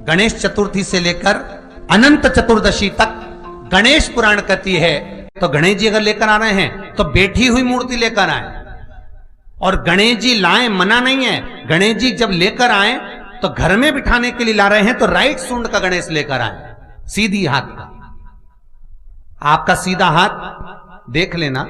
गणेश चतुर्थी से लेकर अनंत चतुर्दशी तक गणेश पुराण कहती है। तो गणेश जी अगर लेकर आ रहे हैं तो बैठी हुई मूर्ति लेकर आए, और गणेश जी लाए मना नहीं है। गणेश जी जब लेकर आए तो घर में बिठाने के लिए ला रहे हैं तो राइट सूंड का गणेश लेकर आए, सीधी हाथ का। आपका सीधा हाथ देख लेना,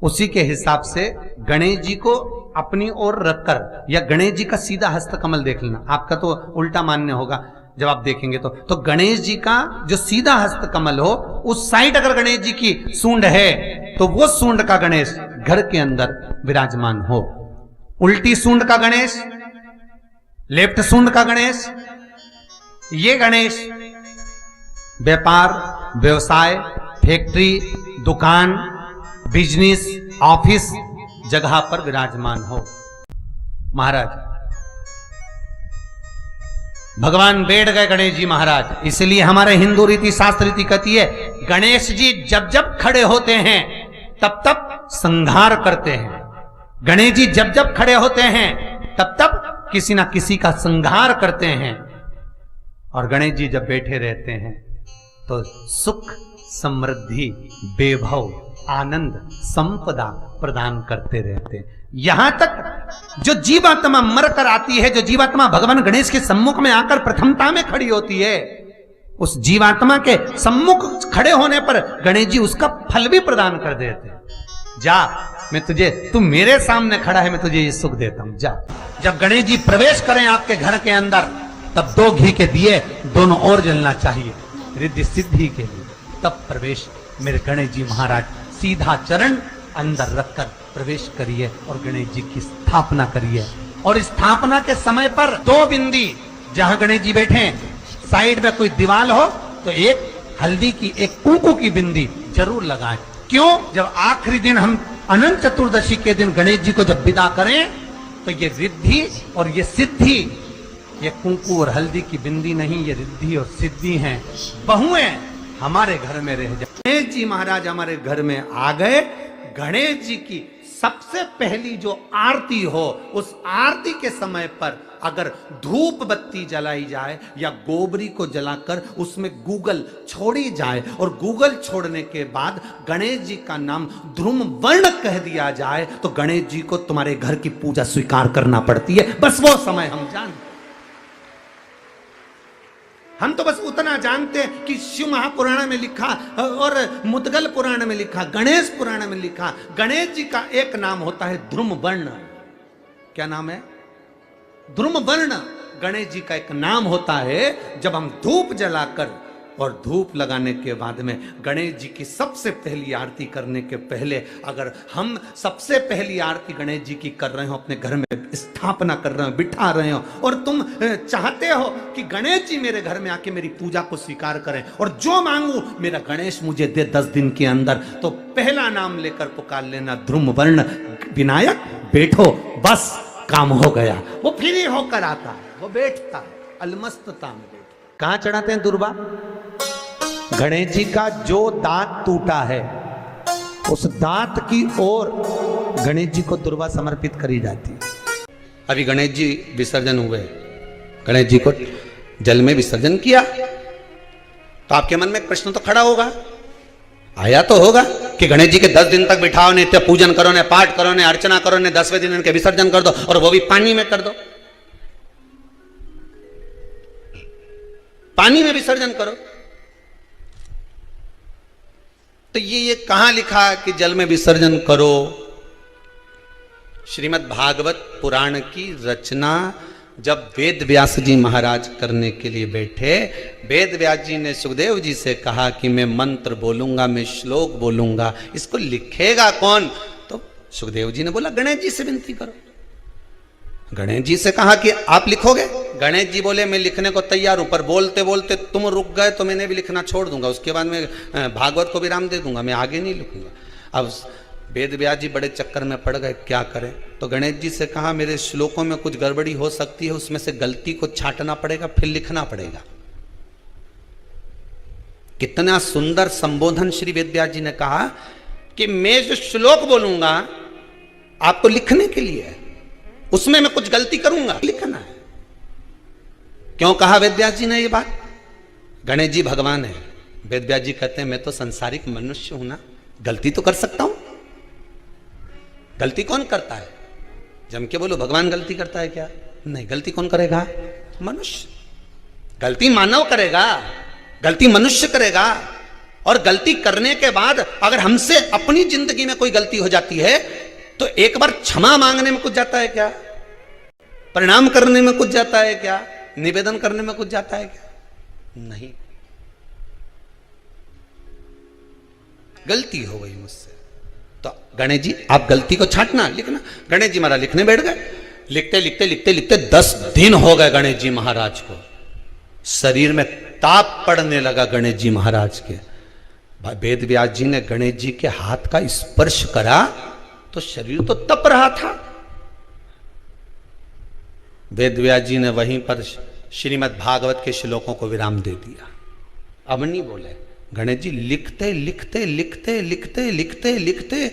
उसी के हिसाब से गणेश जी को अपनी ओर रखकर, या गणेश जी का सीधा हस्त कमल देख लेना। आपका तो उल्टा मान्य होगा जब आप देखेंगे तो गणेश जी का जो सीधा हस्त कमल हो उस साइड अगर गणेश जी की सूंड है तो वो सूंड का गणेश घर के अंदर विराजमान हो। उल्टी सूंड का गणेश, लेफ्ट सूंड का गणेश, ये गणेश व्यापार, व्यवसाय, फैक्ट्री, दुकान, बिजनेस, ऑफिस जगह पर विराजमान हो। महाराज भगवान बैठ गए गणेश जी महाराज, इसलिए हमारे हिंदू रीति शास्त्र रीति कहती है गणेश जी जब जब खड़े होते हैं तब तब संहार करते हैं। गणेश जी जब जब खड़े होते हैं तब तब किसी ना किसी का संहार करते हैं। और गणेश जी जब बैठे रहते हैं तो सुख, समृद्धि, वैभव, आनंद, संपदा प्रदान करते रहते हैं। यहां तक जो जीवात्मा मर कर आती है, जो जीवात्मा भगवान गणेश के सम्मुख में आकर प्रथमता में खड़ी होती है, उस जीवात्मा के सम्मुख खड़े होने पर गणेश जी उसका फल भी प्रदान कर देते हैं। जा, मैं तुझे, तू मेरे सामने खड़ा है, मैं तुझे ये सुख देता हूं, जा। जब गणेश जी प्रवेश करें आपके घर के अंदर तब 2 घी के दिए दोनों ओर जलना चाहिए रिद्धि सिद्धि के लिए। तब प्रवेश मेरे गणेश जी महाराज सीधा चरण अंदर रखकर प्रवेश करिए और गणेश जी की स्थापना करिए। और स्थापना के समय पर 2 बिंदी जहां गणेश जी बैठे साइड में कोई दीवार हो तो एक हल्दी की, एक कुंकू की बिंदी जरूर लगाएं। क्यों? जब आखिरी दिन हम अनंत चतुर्दशी के दिन गणेश जी को जब विदा करें तो ये रिद्धि और ये सिद्धि, ये कुंकू और हल्दी की बिंदी नहीं, ये रिद्धि और सिद्धि हैं। बहुएं हमारे घर में रह जाए। गणेश जी महाराज हमारे घर में आ गए। गणेश जी की सबसे पहली जो आरती हो, उस आरती के समय पर अगर धूप बत्ती जलाई जाए या गोबरी को जलाकर उसमें गूगल छोड़ी जाए और गूगल छोड़ने के बाद गणेश जी का नाम ध्रुम वर्ण कह दिया जाए तो गणेश जी को तुम्हारे घर की पूजा स्वीकार करना पड़ती है। बस वो समय हम जानते, हम तो बस उतना जानते हैं कि शिव महापुराण में लिखा और मुद्गल पुराण में लिखा, गणेश पुराण में लिखा, गणेश जी का एक नाम होता है ध्रुम वर्ण। क्या नाम है? ध्रुम वर्ण गणेश जी का एक नाम होता है। जब हम धूप जलाकर और धूप लगाने के बाद में गणेश जी की सबसे पहली आरती करने के पहले अगर हम सबसे पहली आरती गणेश जी की कर रहे हो, अपने घर में स्थापना कर रहे हो, बिठा रहे हो, और तुम चाहते हो कि गणेश जी मेरे घर में आके मेरी पूजा को स्वीकार करें और जो मांगू मेरा गणेश मुझे दे 10 दिन के अंदर, तो पहला नाम लेकर पुकार लेना ध्रुम वर्ण विनायक, बैठो, बस काम हो गया। वो फ्री होकर आता है, वो बैठता है अलमस्तता में बैठ। कहां चढ़ाते हैं दुर्बा? गणेश जी का जो दांत टूटा है उस दांत की ओर गणेश जी को दुर्बा समर्पित करी जाती है। अभी गणेश जी विसर्जन हुए, गणेश जी को जल में विसर्जन किया तो आपके मन में एक प्रश्न तो खड़ा होगा, आया तो होगा कि गणेश जी के 10 दिन तक बिठाओ, नित्य पूजन करो, ने पाठ करो, ने अर्चना करो, ने 10वें दिन इनके विसर्जन कर दो, और वो भी पानी में कर दो, पानी में विसर्जन करो। तो ये कहां लिखा कि जल में विसर्जन करो? श्रीमद् भागवत पुराण की रचना जब वेद व्यास जी महाराज करने के लिए बैठे, वेद व्यास जी ने सुखदेव जी से कहा कि मैं मंत्र बोलूंगा, मैं श्लोक बोलूंगा, इसको लिखेगा कौन? तो सुखदेव जी ने बोला गणेश जी से विनती करो। गणेश जी से कहा कि आप लिखोगे? गणेश जी बोले मैं लिखने को तैयार हूं, पर बोलते बोलते तुम रुक गए तो मैंने भी लिखना छोड़ दूंगा, उसके बाद मैं भागवत को विराम दे दूंगा, मैं आगे नहीं लिखूंगा। अब वेद व्यास जी बड़े चक्कर में पड़ गए, क्या करें? तो गणेश जी से कहा मेरे श्लोकों में कुछ गड़बड़ी हो सकती है, उसमें से गलती को छांटना पड़ेगा, फिर लिखना पड़ेगा। कितना सुंदर संबोधन श्री वेद व्यास जी ने कहा कि मैं जो श्लोक बोलूंगा आपको लिखने के लिए है, उसमें मैं कुछ गलती करूंगा, लिखना है। क्यों कहा वेदव्यास जी ने ये बात? गणेश जी भगवान है, वेदव्यास जी कहते हैं मैं तो संसारिक मनुष्य हूं ना, गलती तो कर सकता हूं। गलती कौन करता है? जम के बोलो भगवान गलती करता है क्या? नहीं, गलती कौन करेगा? मनुष्य। गलती मानव करेगा, गलती मनुष्य करेगा। और गलती करने के बाद अगर हमसे अपनी जिंदगी में कोई गलती हो जाती है तो एक बार क्षमा मांगने में कुछ जाता है क्या? प्रणाम करने में कुछ जाता है क्या? निवेदन करने में कुछ जाता है क्या? नहीं। गलती हो गई मुझसे तो गणेश जी आप गलती को छांटना, लिखना। गणेश जी महाराज लिखने बैठ गए। लिखते लिखते लिखते लिखते 10 दिन हो गए गणेश जी महाराज को। शरीर में ताप पड़ने लगा गणेश जी महाराज के। वेद व्यास जी ने गणेश जी के हाथ का स्पर्श करा तो शरीर तो तप रहा था। वेद व्यास जी ने वहीं पर श्रीमद् भागवत के श्लोकों को विराम दे दिया। अब नहीं बोले। गणेश जी लिखते लिखते लिखते लिखते लिखते लिखते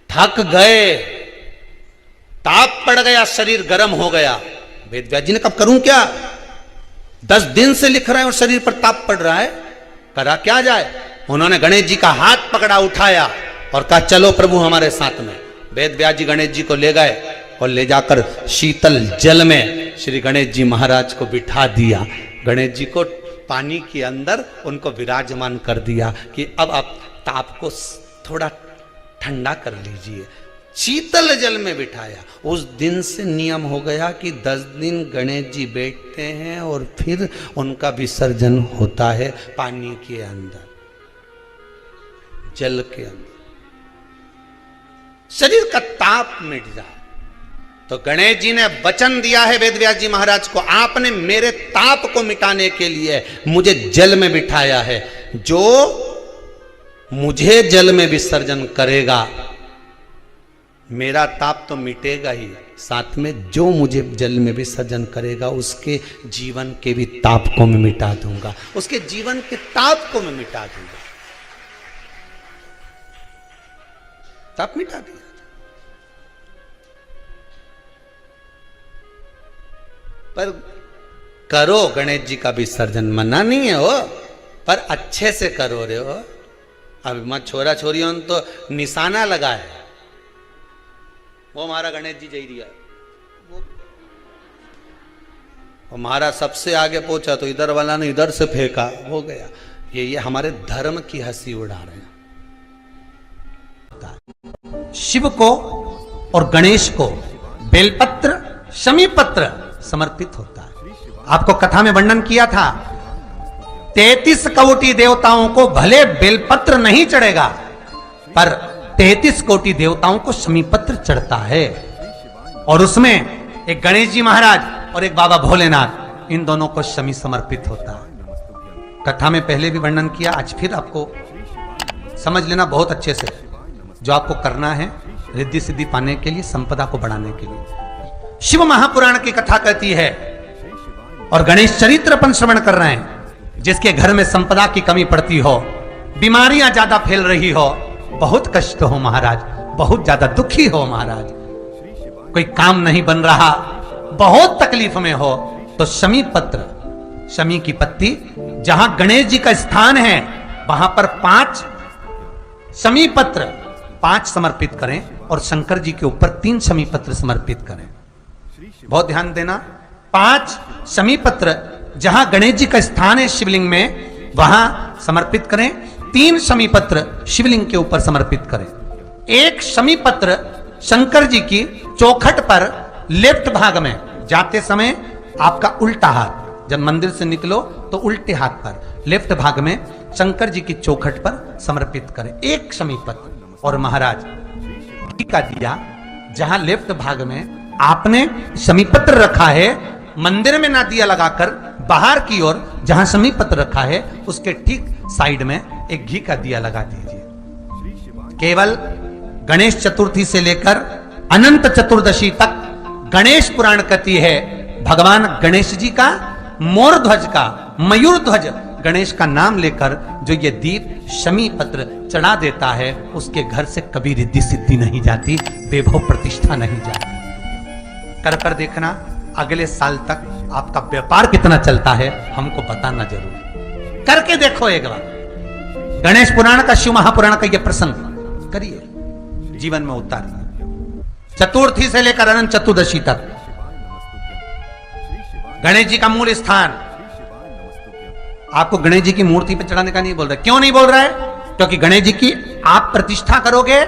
थक गए, ताप पड़ गया, शरीर गर्म हो गया। वेद व्यास जी ने कब करूं क्या? 10 दिन से लिख रहे हैं और शरीर पर ताप पड़ रहा है, करा क्या जाए? उन्होंने गणेश जी का हाथ पकड़ा, उठाया और कहा चलो प्रभु हमारे साथ में। वेद व्यास जी गणेश जी को ले गए और ले जाकर शीतल जल में श्री गणेश जी महाराज को बिठा दिया। गणेश जी को पानी के अंदर उनको विराजमान कर दिया कि अब आप ताप को थोड़ा ठंडा कर लीजिए। शीतल जल में बिठाया। उस दिन से नियम हो गया कि 10 दिन गणेश जी बैठते हैं और फिर उनका विसर्जन होता है पानी के अंदर, जल के अंदर। शरीर का ताप मिट जाए। तो गणेश जी ने वचन दिया है वेदव्यास जी महाराज को, आपने मेरे ताप को मिटाने के लिए मुझे जल में बिठाया है। जो मुझे जल में विसर्जन करेगा मेरा ताप तो मिटेगा ही, साथ में जो मुझे जल में विसर्जन करेगा उसके जीवन के भी ताप को मैं मिटा दूंगा, उसके जीवन के ताप को मैं मिटा दूंगा। ताप मिटा दिया। पर करो गणेश जी का विसर्जन, मना नहीं है हो, पर अच्छे से करो रे हो। अब मत छोरा छोरियों तो निशाना लगा है, वो हमारा गणेश जी जई दिया, वो हमारा सबसे आगे पहुंचा तो इधर वाला ने इधर से फेंका, हो गया। ये हमारे धर्म की हंसी उड़ा रहे हैं। शिव को और गणेश को बेलपत्र शमी पत्र समर्पित होता है। आपको कथा में वर्णन किया था 33 कोटि देवताओं को भले बेलपत्र नहीं चढ़ेगा पर 33 कोटि देवताओं को शमी पत्र चढ़ता है। और उसमें एक गणेश जी महाराज और एक बाबा भोलेनाथ, इन दोनों को शमी समर्पित होता है। कथा में पहले भी वर्णन किया, आज फिर आपको समझ लेना बहुत अच्छे से। जो आपको करना है रिद्धि सिद्धि पाने के लिए, संपदा को बढ़ाने के लिए। शिव महापुराण की कथा कहती है और गणेश चरित्र अपन श्रवण कर रहे हैं। जिसके घर में संपदा की कमी पड़ती हो, बीमारियां ज्यादा फैल रही हो, बहुत कष्ट हो महाराज, बहुत ज्यादा दुखी हो महाराज, कोई काम नहीं बन रहा, बहुत तकलीफ में हो, तो शमी पत्र, शमी की पत्ती, जहां गणेश जी का स्थान है वहां पर 5 शमी पत्र 5 समर्पित करें और शंकर जी के ऊपर 3 शमी पत्र समर्पित करें। बहुत ध्यान देना, 5 शमी पत्र जहां गणेश जी का स्थान है शिवलिंग में वहां समर्पित करें, 3 शमी पत्र शिवलिंग के ऊपर समर्पित करें। 1 शमी पत्र शंकर जी की चौखट पर लेफ्ट भाग में, जाते समय आपका उल्टा हाथ, जब मंदिर से निकलो तो उल्टे हाथ पर लेफ्ट भाग में शंकर जी की चौखट पर समर्पित करें 1 शमी पत्र। और महाराज का दिया जहां लेफ्ट भाग में आपने शमी पत्र रखा है, मंदिर में ना दिया लगाकर बाहर की ओर जहां शमी पत्र रखा है उसके ठीक साइड में एक घी का दिया लगा दीजिए। केवल गणेश चतुर्थी से लेकर अनंत चतुर्दशी तक गणेश पुराण कहती है भगवान गणेश जी का मोर ध्वज का, मयूर ध्वज गणेश का नाम लेकर जो ये दीप शमी पत्र चढ़ा देता है उसके घर से कभी रिद्धि सिद्धि नहीं जाती, वैभव प्रतिष्ठा नहीं जाती। कर देखना, अगले साल तक आपका व्यापार कितना चलता है हमको बताना जरूर, करके देखो एक बार। गणेश पुराण का, शिव महापुराण का यह प्रसंग करिए, जीवन में उतारिए। चतुर्थी से लेकर अनंत चतुर्दशी तक गणेश जी का मूल स्थान। आपको गणेश जी की मूर्ति पे चढ़ाने का नहीं बोल रहा। क्यों नहीं बोल रहा है? क्योंकि गणेश जी की आप प्रतिष्ठा करोगे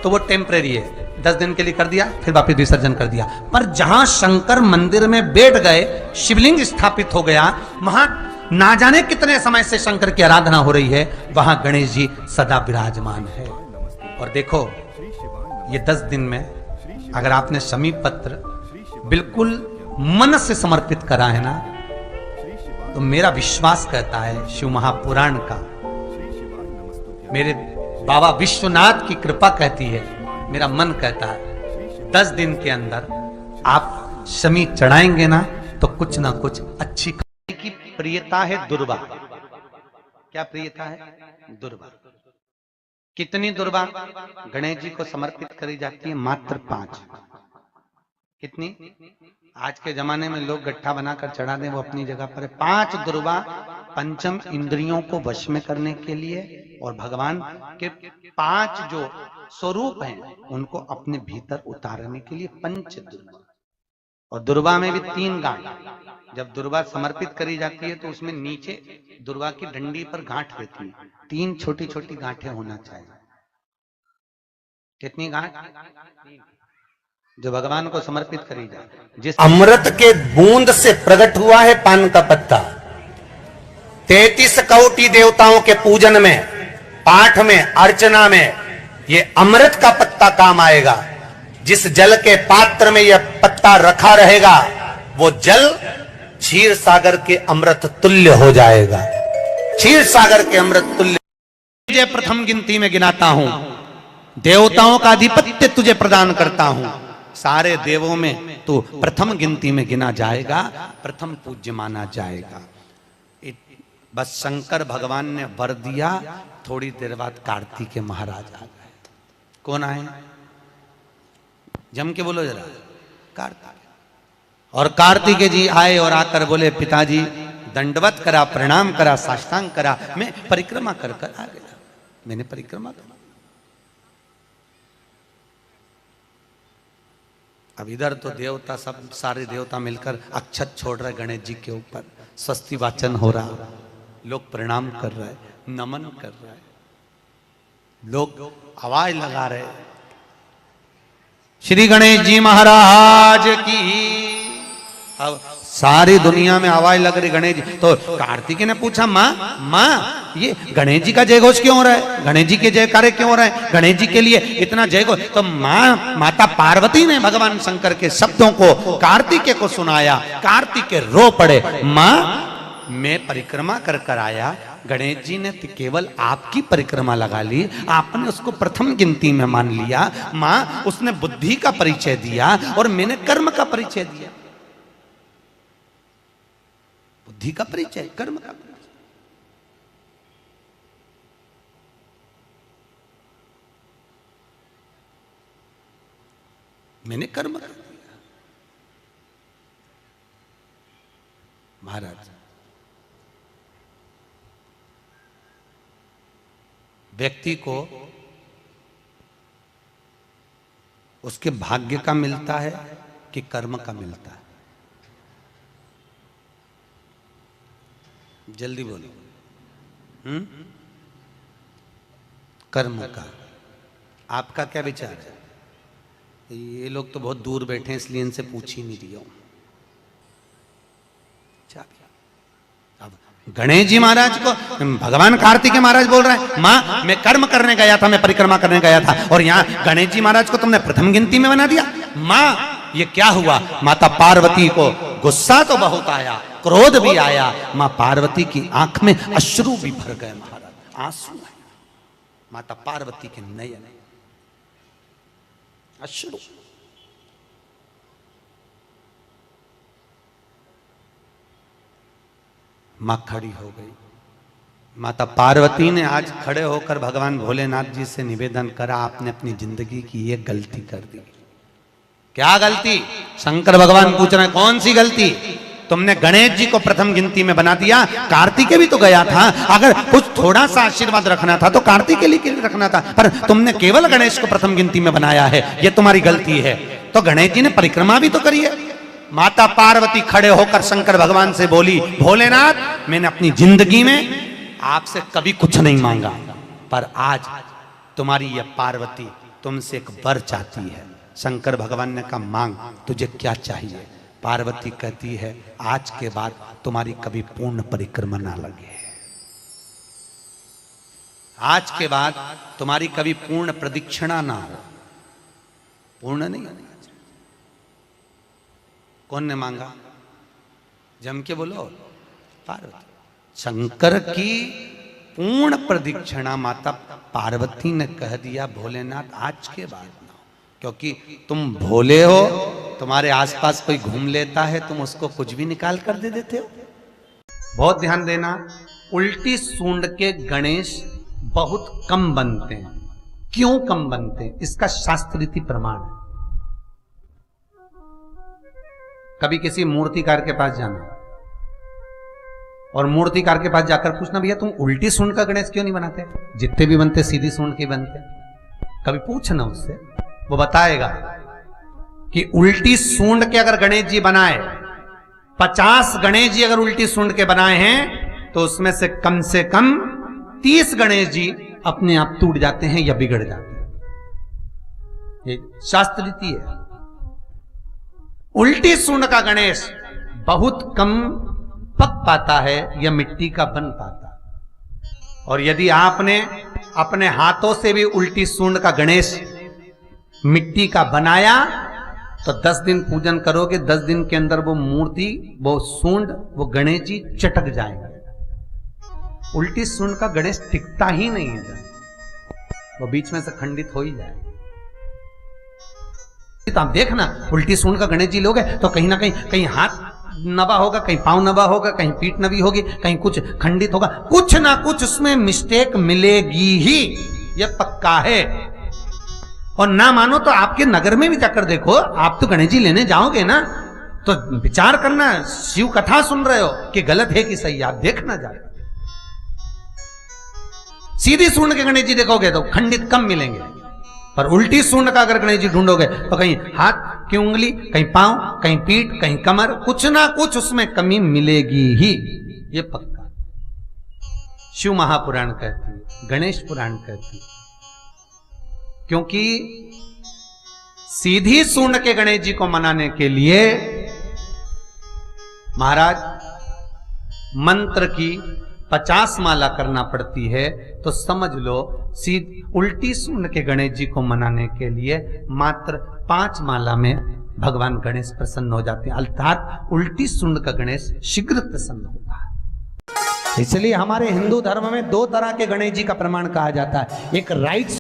तो वो टेम्परेरी है, 10 दिन के लिए कर दिया, फिर वापस विसर्जन कर दिया। पर जहां शंकर मंदिर में बैठ गए, शिवलिंग स्थापित हो गया, वहां ना जाने कितने समय से शंकर की आराधना हो रही है, वहां गणेश जी सदा विराजमान है। और देखो ये 10 दिन में अगर आपने शमी पत्र बिल्कुल मन से समर्पित करा है ना, तो मेरा विश्वास कहता है, शिव महापुराण का, मेरे बाबा विश्वनाथ की कृपा कहती है, मेरा मन कहता है 10 दिन के अंदर आप शमी चढ़ाएंगे ना तो कुछ ना कुछ अच्छी की प्रियता है दुर्वा। क्या प्रियता है? दुर्वा। कितनी दुर्वा गणेश जी को समर्पित करी जाती है? मात्र 5। कितनी? आज के जमाने में लोग गट्ठा बनाकर चढ़ा दें, वो अपनी जगह पर है। 5 दुर्वा पंचम इंद्रियों को वश में करने के लिए और भगवान के 5 जो स्वरूप हैं उनको अपने भीतर उतारने के लिए 5 दुर्वा। और दुर्वा में भी 3 गांठ। जब दुर्वा समर्पित करी जाती है तो उसमें नीचे दुर्वा की डंडी पर गांठ रहती है, 3 छोटी छोटी गांठें होना चाहिए। कितनी गांठ? जो भगवान को समर्पित करी जाए। जिस अमृत के बूंद से प्रकट हुआ है पान का पत्ता। 33 कोटि देवताओं के पूजन में, पाठ में, अर्चना में ये अमृत का पत्ता काम आएगा। जिस जल के पात्र में यह पत्ता रखा रहेगा वो जल क्षीर सागर के अमृत तुल्य हो जाएगा। क्षीर सागर के अमृत तुल्य। तुझे प्रथम गिनती में गिनाता हूं, देवताओं का अधिपत्य तुझे प्रदान करता हूं, सारे देवों में तू प्रथम गिनती में गिना जाएगा, प्रथम पूज्य माना जाएगा। बस शंकर भगवान ने वर दिया, थोड़ी देर बाद कार्तिकेय महाराज आ गए। कौन आए? जम के बोलो जरा। कार्तिकेय। और कार्तिकेय जी आए और आकर बोले, पिताजी दंडवत करा, प्रणाम करा, साष्टांग करा, मैं परिक्रमा कर कर आ गया। मैंने परिक्रमा करा। अब इधर तो देवता सब, सारे देवता मिलकर अक्षत छोड़ रहे गणेश जी के ऊपर, स्वस्ति वाचन हो रहा, लोग प्रणाम कर रहे, नमन कर रहे, लोग आवाज लगा रहे, श्री गणेश जी महाराज की। अब सारी दुनिया में आवाज लग रही गणेश जी। तो कार्तिकेय ने पूछा, माँ ये गणेश जी का जय घोष क्यों हो रहा है? गणेश जी के जयकारे क्यों हो रहे हैं? गणेश जी के लिए इतना जय घोष? तो माता पार्वती ने भगवान शंकर के शब्दों को कार्तिकेय को सुनाया। कार्तिकेय रो पड़े, माँ मैं परिक्रमा कर कर आया, गणेश जी ने केवल आपकी परिक्रमा लगा ली, आपने उसको प्रथम गिनती में मान लिया। माँ उसने बुद्धि का परिचय दिया और मैंने कर्म का परिचय दिया। बुद्धि का परिचय, कर्म का परिचय। मैंने कर्म कर दिया। महाराज व्यक्ति को उसके भाग्य का मिलता है कि कर्म का मिलता है? जल्दी बोलो। कर्म का। आपका क्या विचार है? ये लोग तो बहुत दूर बैठे हैं इसलिए इनसे पूछ ही नहीं रही हूं। अब गणेश जी महाराज को भगवान कार्तिकेय महाराज बोल रहे हैं, माँ मैं कर्म करने गया था, मैं परिक्रमा करने गया था, और यहाँ गणेश जी महाराज को तुमने प्रथम गिनती में बना दिया। माँ ये क्या हुआ? माता पार्वती को गुस्सा तो बहुत आया, क्रोध भी आया। माँ पार्वती की आंख में अश्रु भी भर गए महाराज, आंसू है माता पार्वती के नयन, अश्रु। मां खड़ी हो गई। माता पार्वती ने आज खड़े होकर भगवान भोलेनाथ जी से निवेदन करा, आपने अपनी जिंदगी की ये गलती कर दी। क्या गलती? शंकर भगवान पूछ रहे हैं कौन सी गलती? तुमने गणेश जी को प्रथम गिनती में बना दिया, कार्तिकेय भी तो गया था। अगर कुछ थोड़ा सा आशीर्वाद रखना था तो कार्तिकेय के लिए रखना था, पर तुमने केवल गणेश को प्रथम गिनती में बनाया है, ये तुम्हारी गलती है। तो गणेश जी ने परिक्रमा भी तो करी है। माता पार्वती खड़े होकर शंकर भगवान से बोली, भोलेनाथ मैंने अपनी जिंदगी में आपसे कभी कुछ नहीं मांगा, पर आज तुम्हारी यह पार्वती तुमसे एक वर चाहती है। शंकर भगवान ने कहा मांग, तुझे क्या चाहिए? पार्वती कहती है आज के बाद तुम्हारी कभी पूर्ण परिक्रमा ना लगे, आज के बाद तुम्हारी कभी पूर्ण प्रदक्षिणा ना हो। पूर्ण नहीं होनी। कौन ने मांगा? जम के बोलो, पार्वती। शंकर की पूर्ण प्रदक्षिणा माता पार्वती ने कह दिया भोलेनाथ आज के बाद ना, क्योंकि तुम भोले हो, तुम्हारे आसपास कोई घूम लेता है, तुम उसको कुछ भी निकाल कर दे देते हो। बहुत ध्यान देना, उल्टी सूंड के गणेश बहुत कम बनते हैं। क्यों कम बनते हैं? इसका शास्त्रीय प्रमाण है। कभी किसी मूर्तिकार के पास जाना और मूर्तिकार के पास जाकर पूछना, भैया तुम उल्टी सूंड का गणेश क्यों नहीं बनाते? जितने भी बनते सीधी सूंड के बनते। कभी पूछना उससे, वो बताएगा कि उल्टी सूंड के अगर गणेश जी बनाए, 50 गणेश जी अगर उल्टी सूंड के बनाए हैं, तो उसमें से कम 30 गणेश जी अपने आप टूट जाते हैं या बिगड़ जाते हैं। ये शास्त्र रीति है। उल्टी सूंड का गणेश बहुत कम पक पाता है या मिट्टी का बन पाता है। और यदि आपने अपने हाथों से भी उल्टी सूंड का गणेश मिट्टी का बनाया तो 10 दिन पूजन करोगे, 10 दिन के अंदर वो मूर्ति, वो सूंड, वो गणेश जी चटक जाएगा। उल्टी सूंड का गणेश टिकता ही नहीं है, वो बीच में से खंडित हो ही जाएगा। तो आप देखना, उल्टी सूंड का गणेश जी लोगे तो कहीं ना कहीं हाथ नबा होगा, कहीं पांव नबा होगा, कहीं पीठ नबी होगी, कहीं कुछ खंडित होगा, कुछ ना कुछ उसमें मिस्टेक मिलेगी ही, यह पक्का है। और ना मानो तो आपके नगर में भी जाकर देखो, आप तो गणेश जी लेने जाओगे ना, तो विचार करना, शिव कथा सुन रहे हो कि गलत है कि सही, आप देखना जाकर। सीधी सूंड के गणेश जी देखोगे तो खंडित कम मिलेंगे, पर उल्टी सूंड का अगर गणेश जी ढूंढोगे तो कहीं हाथ की उंगली, कहीं पांव, कहीं पीठ, कहीं कमर, कुछ ना कुछ उसमें कमी मिलेगी ही, ये पक्का। शिव महापुराण कहती है, गणेश पुराण कहती है, क्योंकि सीधी सूंड के गणेश जी को मनाने के लिए महाराज मंत्र की 50 माला करना पड़ती है। तो समझ लो उल्टी सूंड के गणेश जी को मनाने के लिए मात्र 5 माला में भगवान गणेश प्रसन्न हो जाते हैं, अर्थात उल्टी सूंड का गणेश शीघ्र प्रसन्न होता है। इसलिए हमारे हिंदू धर्म में 2 तरह के गणेश जी का प्रमाण कहा जाता है, एक राइट